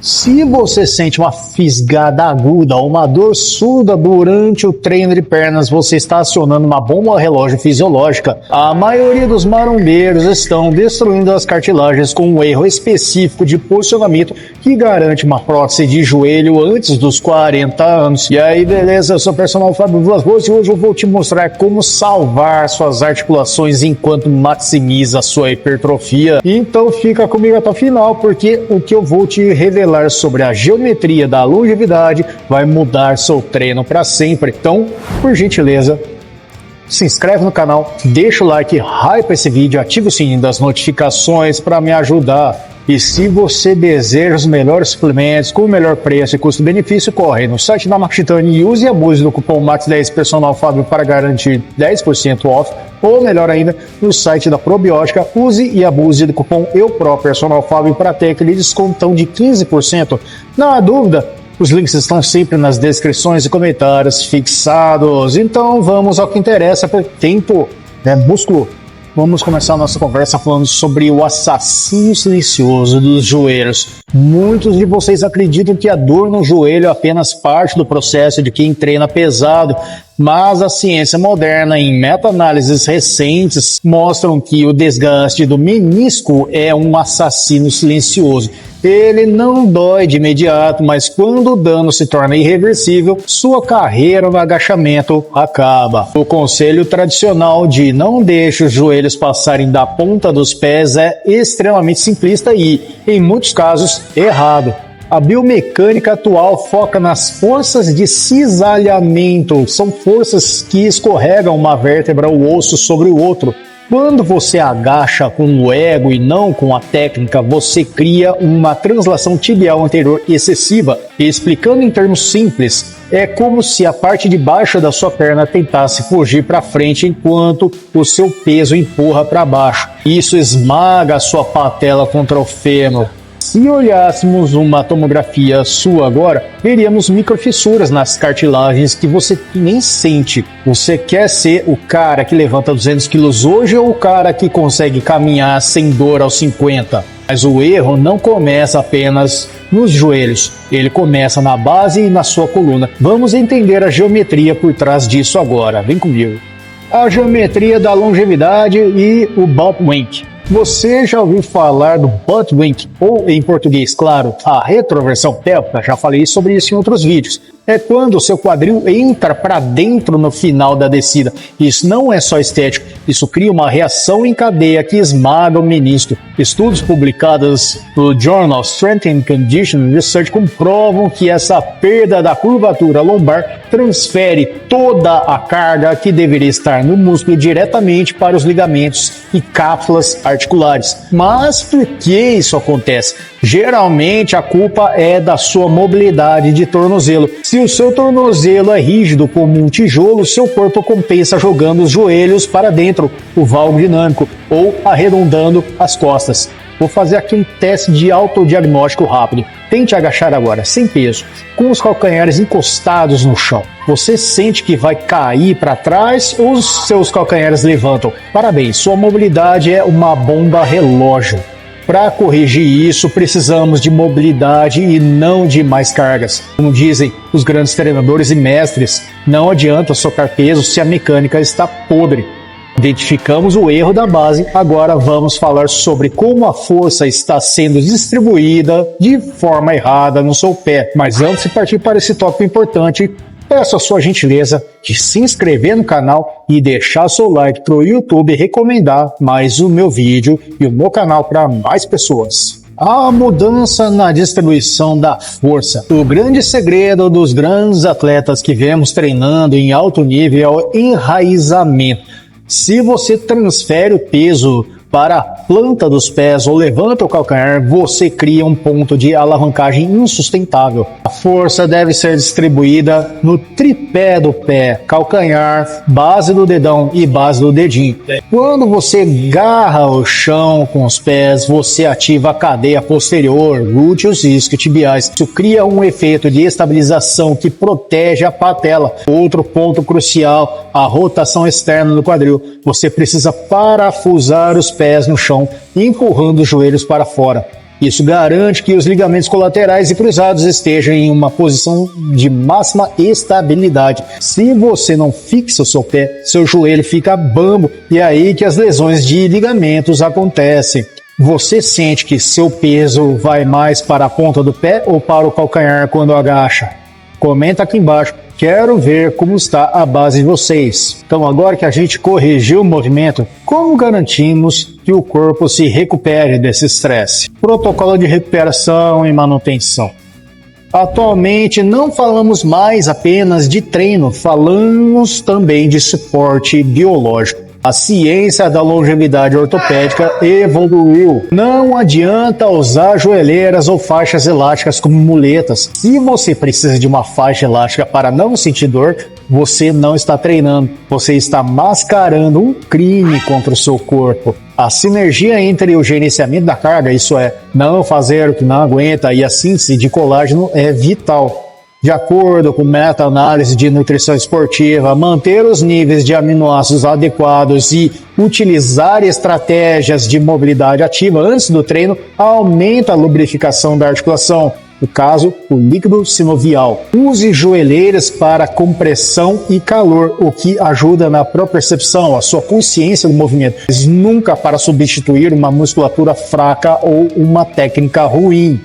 Se você sente uma fisgada aguda ou uma dor surda durante o treino de pernas, você está acionando uma bomba relógio fisiológica. A maioria dos marombeiros estão destruindo as cartilagens com um erro específico de posicionamento que garante uma prótese de joelho antes dos 40 anos. E aí, beleza? Eu sou o personal Fábio Vilas Boas e hoje eu vou te mostrar como salvar suas articulações enquanto maximiza a sua hipertrofia. Então fica comigo até o final, porque o que eu vou te revelar sobre a geometria da longevidade vai mudar seu treino para sempre. Então, por gentileza, se inscreve no canal, deixa o like, hype esse vídeo, ativa o sininho das notificações para me ajudar. E se você deseja os melhores suplementos com o melhor preço e custo-benefício, corre no site da Max Titanium e use e abuse do cupom MAX10 Personal Fábio para garantir 10% off. Ou melhor ainda, no site da Probiótica, use e abuse do cupom Personal Fábio para ter aquele descontão de 15%. Não há dúvida, os links estão sempre nas descrições e comentários fixados. Então vamos ao que interessa, por tempo, músculo. Vamos começar a nossa conversa falando sobre o assassino silencioso dos joelhos. Muitos de vocês acreditam que a dor no joelho é apenas parte do processo de quem treina pesado, mas a ciência moderna, em meta-análises recentes, mostram que o desgaste do menisco é um assassino silencioso. Ele não dói de imediato, mas quando o dano se torna irreversível, sua carreira no agachamento acaba. O conselho tradicional de não deixe os joelhos passarem da ponta dos pés é extremamente simplista e, em muitos casos, errado. A biomecânica atual foca nas forças de cisalhamento, são forças que escorregam uma vértebra ou osso sobre o outro. Quando você agacha com o ego e não com a técnica, você cria uma translação tibial anterior excessiva. Explicando em termos simples, é como se a parte de baixo da sua perna tentasse fugir para frente enquanto o seu peso empurra para baixo. Isso esmaga a sua patela contra o fêmur. Se olhássemos uma tomografia sua agora, veríamos microfissuras nas cartilagens que você nem sente. Você quer ser o cara que levanta 200 quilos hoje ou o cara que consegue caminhar sem dor aos 50? Mas o erro não começa apenas nos joelhos, ele começa na base e na sua coluna. Vamos entender a geometria por trás disso agora, vem comigo. A geometria da longevidade e o butt wink. Você já ouviu falar do butt wink, ou em português, claro, a retroversão pélvica? Já falei sobre isso em outros vídeos. É quando o seu quadril entra para dentro no final da descida. Isso não é só estético, isso cria uma reação em cadeia que esmaga o menisco. Estudos publicados no Journal Strength and Conditioning Research comprovam que essa perda da curvatura lombar transfere toda a carga que deveria estar no músculo diretamente para os ligamentos e cápsulas articulares. Mas por que isso acontece? Geralmente a culpa é da sua mobilidade de tornozelo. Se o seu tornozelo é rígido como um tijolo, seu corpo compensa jogando os joelhos para dentro, o valgo dinâmico, ou arredondando as costas. Vou fazer aqui um teste de autodiagnóstico rápido. Tente agachar agora, sem peso, com os calcanhares encostados no chão. Você sente que vai cair para trás ou os seus calcanhares levantam? Parabéns, sua mobilidade é uma bomba relógio. Para corrigir isso, precisamos de mobilidade e não de mais cargas. Como dizem os grandes treinadores e mestres, não adianta socar peso se a mecânica está podre. Identificamos o erro da base, agora vamos falar sobre como a força está sendo distribuída de forma errada no seu pé. Mas antes de partir para esse tópico importante, peço a sua gentileza de se inscrever no canal e deixar seu like para o YouTube recomendar mais o meu vídeo e o meu canal para mais pessoas. A mudança na distribuição da força. O grande segredo dos grandes atletas que vemos treinando em alto nível é o enraizamento. Se você transfere o peso para a planta dos pés ou levanta o calcanhar, você cria um ponto de alavancagem insustentável. A força deve ser distribuída no tripé do pé, calcanhar, base do dedão e base do dedinho. Quando você garra o chão com os pés, você ativa a cadeia posterior, glúteos e isquiotibiais. Isso cria um efeito de estabilização que protege a patela. Outro ponto crucial, a rotação externa do quadril. Você precisa parafusar os pés no chão, empurrando os joelhos para fora. Isso garante que os ligamentos colaterais e cruzados estejam em uma posição de máxima estabilidade. Se você não fixa o seu pé, seu joelho fica bambo e é aí que as lesões de ligamentos acontecem. Você sente que seu peso vai mais para a ponta do pé ou para o calcanhar quando agacha? Comenta aqui embaixo. Quero ver como está a base de vocês. Então, agora que a gente corrigiu o movimento, como garantimos que o corpo se recupere desse estresse? Protocolo de recuperação e manutenção. Atualmente, não falamos mais apenas de treino, falamos também de suporte biológico. A ciência da longevidade ortopédica evoluiu. Não adianta usar joelheiras ou faixas elásticas como muletas. Se você precisa de uma faixa elástica para não sentir dor, você não está treinando. Você está mascarando um crime contra o seu corpo. A sinergia entre o gerenciamento da carga, isso é, não fazer o que não aguenta, e a síntese de colágeno é vital. De acordo com meta-análise de nutrição esportiva, manter os níveis de aminoácidos adequados e utilizar estratégias de mobilidade ativa antes do treino aumenta a lubrificação da articulação. No caso, o líquido sinovial. Use joelheiras para compressão e calor, o que ajuda na propriocepção, a sua consciência do movimento, mas nunca para substituir uma musculatura fraca ou uma técnica ruim.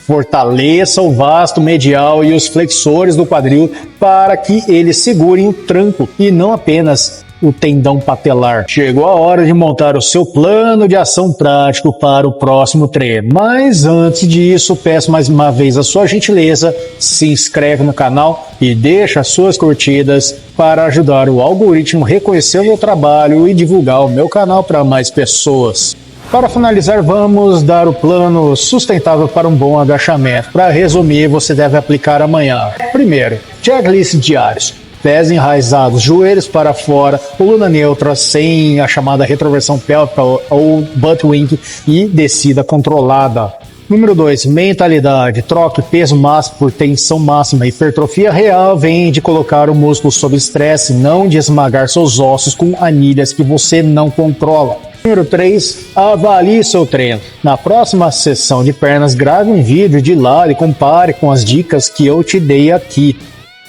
Fortaleça o vasto medial e os flexores do quadril para que eles segurem o tranco e não apenas o tendão patelar. Chegou a hora de montar o seu plano de ação prático para o próximo treino. Mas antes disso, peço mais uma vez a sua gentileza, se inscreve no canal e deixa as suas curtidas para ajudar o algoritmo a reconhecer o meu trabalho e divulgar o meu canal para mais pessoas. Para finalizar, vamos dar o plano sustentável para um bom agachamento. Para resumir, você deve aplicar amanhã. Primeiro, checklist diários. Pés enraizados, joelhos para fora, coluna neutra sem a chamada retroversão pélvica ou butt wink e descida controlada. Número 2, mentalidade. Troque peso máximo por tensão máxima. Hipertrofia real vem de colocar o músculo sob estresse, não de esmagar seus ossos com anilhas que você não controla. Número 3, avalie seu treino. Na próxima sessão de pernas, grave um vídeo de lado e compare com as dicas que eu te dei aqui.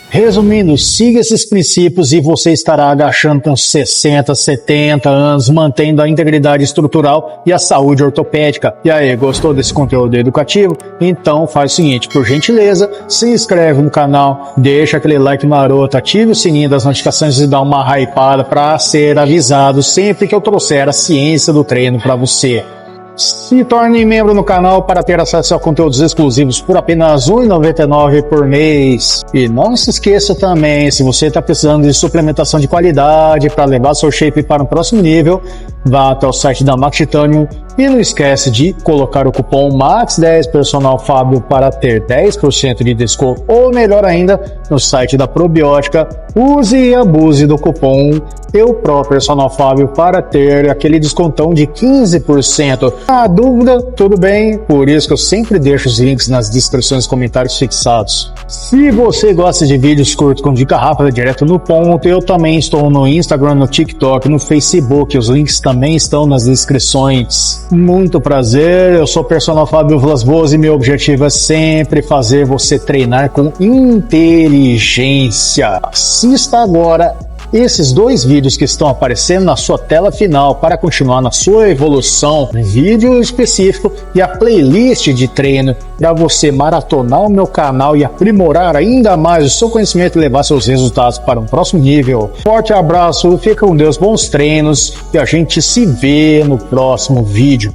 Resumindo, siga esses princípios e você estará agachando com 60, 70 anos, mantendo a integridade estrutural e a saúde ortopédica. E aí, gostou desse conteúdo educativo? Então faz o seguinte, por gentileza, se inscreve no canal, deixa aquele like maroto, ative o sininho das notificações e dá uma hypada para ser avisado sempre que eu trouxer a ciência do treino para você. Se torne membro no canal para ter acesso a conteúdos exclusivos por apenas R$ 1,99 por mês. E não se esqueça também, se você está precisando de suplementação de qualidade para levar seu shape para um próximo nível, vá até o site da Max Titanium e não esquece de colocar o cupom MAX10 Personal Fábio para ter 10% de desconto, ou melhor ainda, no site da Probiótica, use e abuse do cupom Personal Fábio para ter aquele descontão de 15%. A dúvida, tudo bem, por isso que eu sempre deixo os links nas descrições e comentários fixados. Se você gosta de vídeos curtos com dica rápida, direto no ponto, eu também estou no Instagram, no TikTok, no Facebook, os links também estão nas descrições. Muito prazer, eu sou o Personal Fábio Vilas Boas e meu objetivo é sempre fazer você treinar com inteligência. Assista agora esses 2 vídeos que estão aparecendo na sua tela final para continuar na sua evolução, um vídeo específico e a playlist de treino para você maratonar o meu canal e aprimorar ainda mais o seu conhecimento e levar seus resultados para um próximo nível. Forte abraço, fica com Deus, bons treinos e a gente se vê no próximo vídeo.